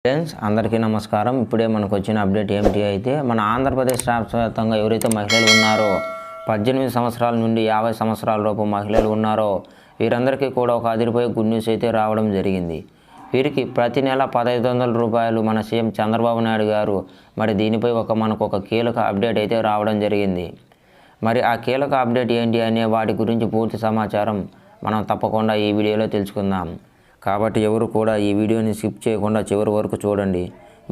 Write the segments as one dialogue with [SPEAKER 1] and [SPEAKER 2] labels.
[SPEAKER 1] Friends అందరికీ నమస్కారం. ఇప్పుడే మనకు వచ్చిన అప్డేట్ ఏమిటి అయితే మన ఆంధ్రప్రదేశ్ రాష్ట్ర వ్యాప్తంగా ఎవరైతే మహిళలు ఉన్నారో 18 సంవత్సరాల నుండి 50 సంవత్సరాల లోపు మహిళలు ఉన్నారో వీరందరికీ కూడా ఒక అదిరిపోయే గుడ్ న్యూస్ అయితే రావడం జరిగింది. వీరికి ప్రతి నెల 1500 రూపాయలు మన సీఎం చంద్రబాబు నాయుడు గారు మరి దీనిపై మనకు ఒక కీలక అప్డేట్ అయితే రావడం జరిగింది. మరి ఆ కీలక అప్డేట్ ఏంటి అనే వాటి గురించి పూర్తి సమాచారం మనం తప్పకుండా ఈ వీడియోలో తెలుసుకుందాం. కాబట్టి ఎవరు కూడా ఈ వీడియోని స్కిప్ చేయకుండా చివరి వరకు చూడండి.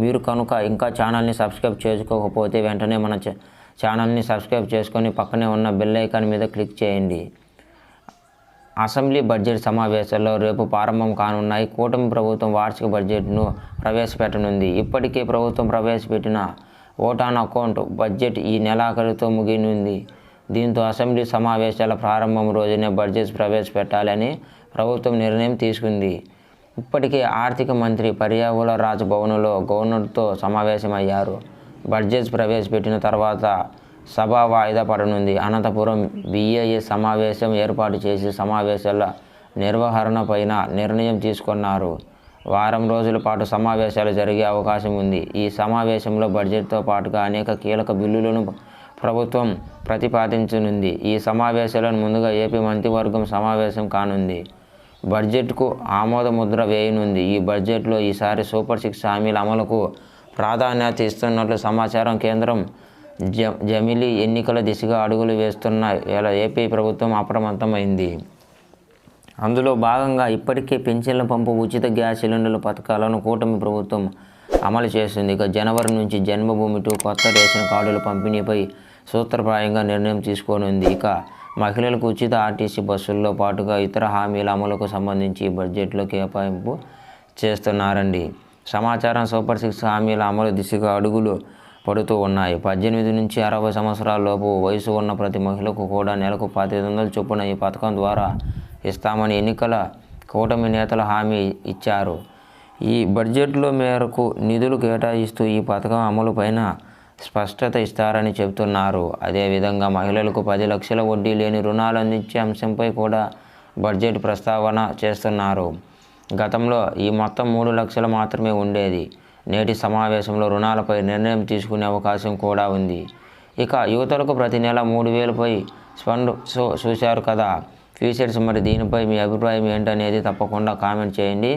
[SPEAKER 1] మీరు కనుక ఇంకా ఛానల్ని సబ్స్క్రైబ్ చేసుకోకపోతే వెంటనే మన ఛానల్ని సబ్స్క్రైబ్ చేసుకొని పక్కనే ఉన్న బెల్ ఐకాన్ మీద క్లిక్ చేయండి. అసెంబ్లీ బడ్జెట్ సమావేశాల్లో రేపు ప్రారంభం కానున్నాయి. కూటమి ప్రభుత్వం వార్షిక బడ్జెట్ను ప్రవేశపెట్టనుంది. ఇప్పటికే ప్రభుత్వం ప్రవేశపెట్టిన ఓట్ ఆన్ అకౌంట్ బడ్జెట్ ఈ నెలాఖరుతో ముగియనుంది. దీంతో అసెంబ్లీ సమావేశాల ప్రారంభం రోజునే బడ్జెట్ ప్రవేశపెట్టాలని ప్రభుత్వం నిర్ణయం తీసుకుంది. ఇప్పటికే ఆర్థిక మంత్రి పర్యావరణ రాజ్భవన్లో గవర్నర్తో సమావేశమయ్యారు. బడ్జెట్ ప్రవేశపెట్టిన తర్వాత సభ వాయిదా పడనుంది. అనంతపురం BAS సమావేశం ఏర్పాటు చేసి సమావేశాల నిర్వహణపైన నిర్ణయం తీసుకున్నారు. వారం రోజుల పాటు సమావేశాలు జరిగే అవకాశం ఉంది. ఈ సమావేశంలో బడ్జెట్తో పాటుగా అనేక కీలక బిల్లులను ప్రభుత్వం ప్రతిపాదించనుంది. ఈ సమావేశాలను ముందుగా ఏపీ మంత్రివర్గం సమావేశం కానుంది. బడ్జెట్కు ఆమోద ముద్ర వేయనుంది. ఈ బడ్జెట్లో ఈసారి సూపర్ 6 హామీల అమలుకు ప్రాధాన్యత ఇస్తున్నట్లు సమాచారం. కేంద్రం జమిలీ ఎన్నికల దిశగా అడుగులు వేస్తున్న ఏపీ ప్రభుత్వం అప్రమత్తమైంది. అందులో భాగంగా ఇప్పటికే పింఛన్ల పంపు, ఉచిత గ్యాస్ సిలిండర్ల పథకాలను కూటమి ప్రభుత్వం అమలు చేస్తుంది. ఇక జనవరి నుంచి జన్మభూమి 2 కొత్త రేషన్ కార్డుల పంపిణీపై సూత్రప్రాయంగా నిర్ణయం తీసుకోనుంది. ఇక మహిళలకు ఉచిత ఆర్టీసీ బస్సుల్లో పాటుగా ఇతర హామీల అమలుకు సంబంధించి బడ్జెట్లో కేటాయింపు చేస్తున్నారండి. సమాచారం సూపర్ 6 హామీల అమలు దిశగా అడుగులు పడుతూ ఉన్నాయి. 18 నుంచి 60 సంవత్సరాల లోపు వయసు ఉన్న ప్రతి మహిళకు కూడా నెలకు 1500 చొప్పున ఈ పథకం ద్వారా ఇస్తామని ఎన్నికల కూటమి నేతలు హామీ ఇచ్చారు. ఈ బడ్జెట్లో మేరకు నిధులు కేటాయిస్తూ ఈ పథకం అమలుపైన స్పష్టత ఇస్తారని చెబుతున్నారు. అదేవిధంగా మహిళలకు 10 లక్షల వడ్డీ లేని రుణాలు అందించే అంశంపై కూడా బడ్జెట్ ప్రస్తావన చేస్తున్నారు. గతంలో ఈ మొత్తం 3 లక్షలు మాత్రమే ఉండేది. నేటి సమావేశంలో రుణాలపై నిర్ణయం తీసుకునే అవకాశం కూడా ఉంది. ఇక యువతలకు ప్రతి నెల 3000పై ఫండ్ చూశారు కదా ఫ్యూచర్స్. మరి దీనిపై మీ అభిప్రాయం ఏంటనేది తప్పకుండా కామెంట్ చేయండి.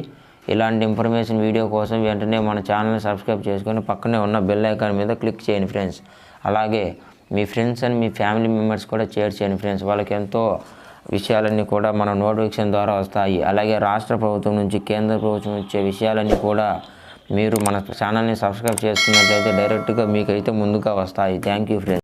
[SPEAKER 1] ఇలాంటి ఇన్ఫర్మేషన్ వీడియో కోసం వెంటనే మన ఛానల్ని సబ్స్క్రైబ్ చేసుకొని పక్కనే ఉన్న బెల్ ఐకాన్ మీద క్లిక్ చేయండి ఫ్రెండ్స్. అలాగే మీ ఫ్రెండ్స్ అండ్ మీ ఫ్యామిలీ మెంబర్స్ కూడా షేర్ చేయండి ఫ్రెండ్స్. వాళ్ళకి ఎంతో విషయాలన్నీ కూడా మన నోటిఫికేషన్ ద్వారా వస్తాయి. అలాగే రాష్ట్ర ప్రభుత్వం నుంచి కేంద్ర ప్రభుత్వం వచ్చే విషయాలన్నీ కూడా మీరు మన ఛానల్ని సబ్స్క్రైబ్ చేసుకున్నట్లయితే డైరెక్ట్గా మీకైతే ముందుగా వస్తాయి. Thank you friends.